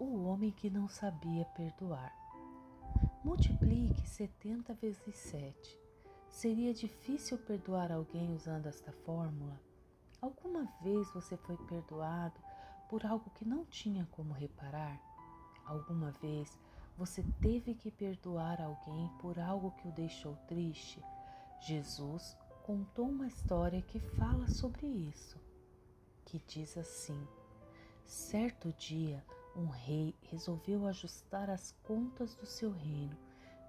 O homem que não sabia perdoar. Multiplique 70 vezes 7. Seria difícil perdoar alguém usando esta fórmula? Alguma vez você foi perdoado por algo que não tinha como reparar? Alguma vez você teve que perdoar alguém por algo que o deixou triste? Jesus contou uma história que fala sobre isso, que diz assim: certo dia, um rei resolveu ajustar as contas do seu reino,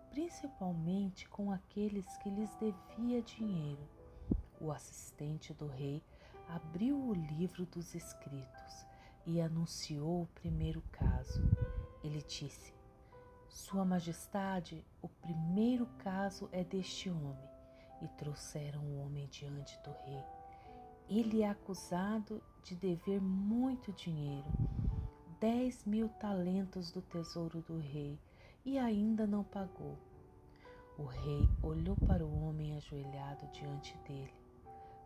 principalmente com aqueles que lhes devia dinheiro. O assistente do rei abriu o livro dos escritos e anunciou o primeiro caso. Ele disse: Sua Majestade, o primeiro caso é deste homem. E trouxeram o homem diante do rei. Ele é acusado de dever muito dinheiro, 10.000 talentos do tesouro do rei, e ainda não pagou. O rei olhou para o homem ajoelhado diante dele.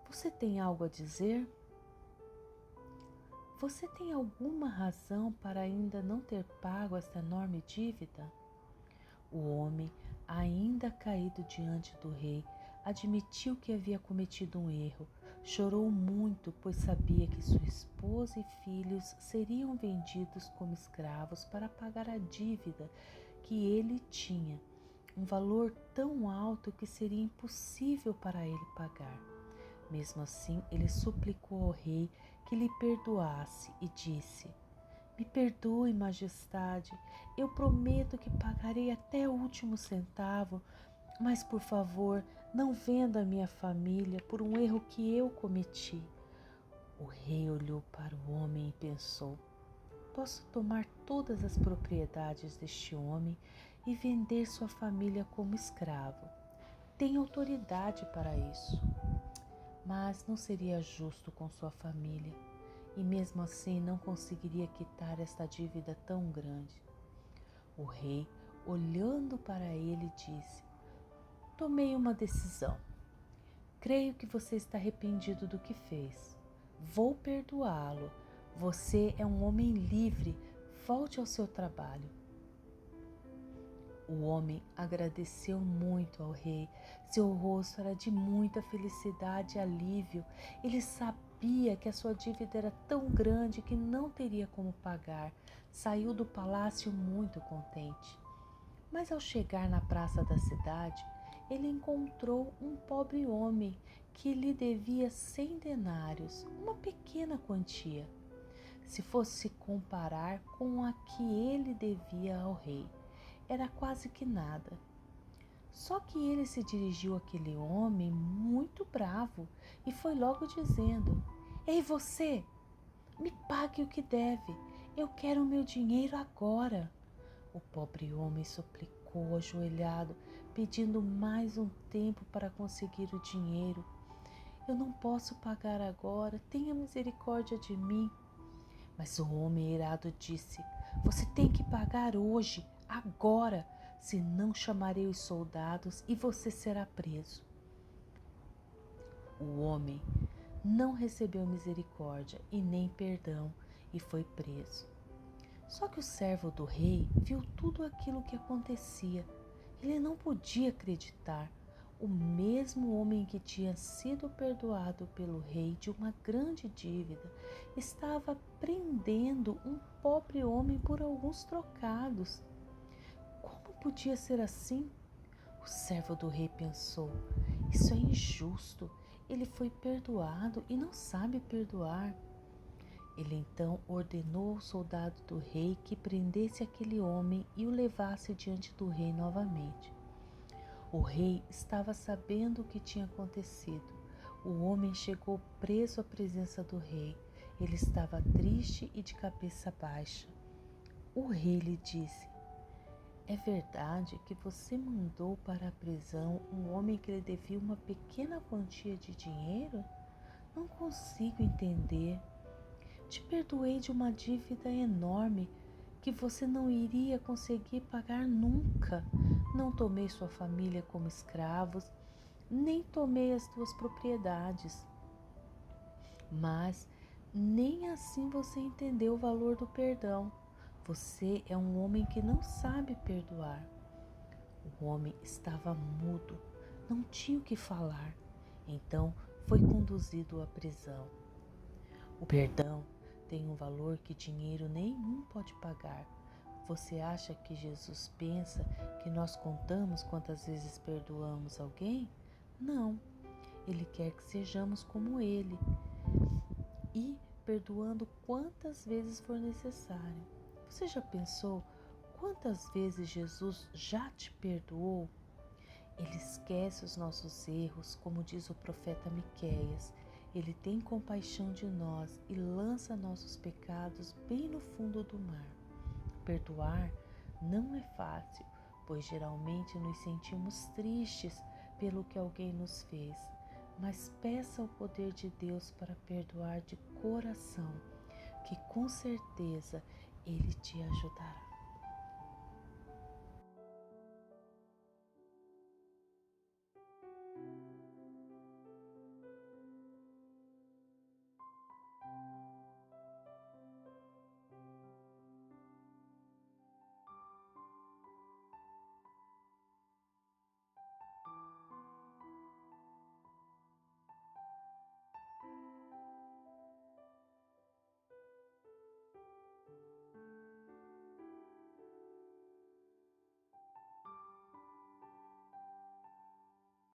Você tem algo a dizer? Você tem alguma razão para ainda não ter pago esta enorme dívida? O homem, ainda caído diante do rei, admitiu que havia cometido um erro. Chorou muito, pois sabia que sua esposa e filhos seriam vendidos como escravos para pagar a dívida que ele tinha, um valor tão alto que seria impossível para ele pagar. Mesmo assim, ele suplicou ao rei que lhe perdoasse e disse: Me perdoe, majestade, eu prometo que pagarei até o último centavo, mas por favor, não venda a minha família por um erro que eu cometi. O rei olhou para o homem e pensou: Posso tomar todas as propriedades deste homem e vender sua família como escravo. Tenho autoridade para isso. Mas não seria justo com sua família, e mesmo assim não conseguiria quitar esta dívida tão grande. O rei, olhando para ele, disse: Tomei uma decisão. Creio que você está arrependido do que fez. Vou perdoá-lo. Você é um homem livre. Volte ao seu trabalho. O homem agradeceu muito ao rei. Seu rosto era de muita felicidade e alívio. Ele sabia que a sua dívida era tão grande que não teria como pagar. Saiu do palácio muito contente. Mas ao chegar na praça da cidade, ele encontrou um pobre homem que lhe devia 100 denários, uma pequena quantia, se fosse comparar com a que ele devia ao rei. Era quase que nada. Só que ele se dirigiu àquele homem muito bravo e foi logo dizendo: Ei você, me pague o que deve, eu quero o meu dinheiro agora. O pobre homem suplicou ajoelhado, pedindo mais um tempo para conseguir o dinheiro. Eu não posso pagar agora, tenha misericórdia de mim. Mas o homem irado disse: Você tem que pagar hoje, agora, senão chamarei os soldados e você será preso. O homem não recebeu misericórdia e nem perdão e foi preso. Só que o servo do rei viu tudo aquilo que acontecia. Ele não podia acreditar. O mesmo homem que tinha sido perdoado pelo rei de uma grande dívida estava prendendo um pobre homem por alguns trocados. Como podia ser assim? O servo do rei pensou: Isso é injusto. Ele foi perdoado e não sabe perdoar. Ele então ordenou ao soldado do rei que prendesse aquele homem e o levasse diante do rei novamente. O rei estava sabendo o que tinha acontecido. O homem chegou preso à presença do rei. Ele estava triste e de cabeça baixa. O rei lhe disse: É verdade que você mandou para a prisão um homem que lhe devia uma pequena quantia de dinheiro? Não consigo entender. Te perdoei de uma dívida enorme que você não iria conseguir pagar nunca. Não tomei sua família como escravos, nem tomei as tuas propriedades. Mas nem assim você entendeu o valor do perdão. Você é um homem que não sabe perdoar. O homem estava mudo, não tinha o que falar, então foi conduzido à prisão. O perdão tem um valor que dinheiro nenhum pode pagar. Você acha que Jesus pensa que nós contamos quantas vezes perdoamos alguém? Não, Ele quer que sejamos como Ele e perdoando quantas vezes for necessário. Você já pensou quantas vezes Jesus já te perdoou? Ele esquece os nossos erros, como diz o profeta Miqueias. Ele tem compaixão de nós e lança nossos pecados bem no fundo do mar. Perdoar não é fácil, pois geralmente nos sentimos tristes pelo que alguém nos fez. Mas peça o poder de Deus para perdoar de coração, que com certeza Ele te ajudará.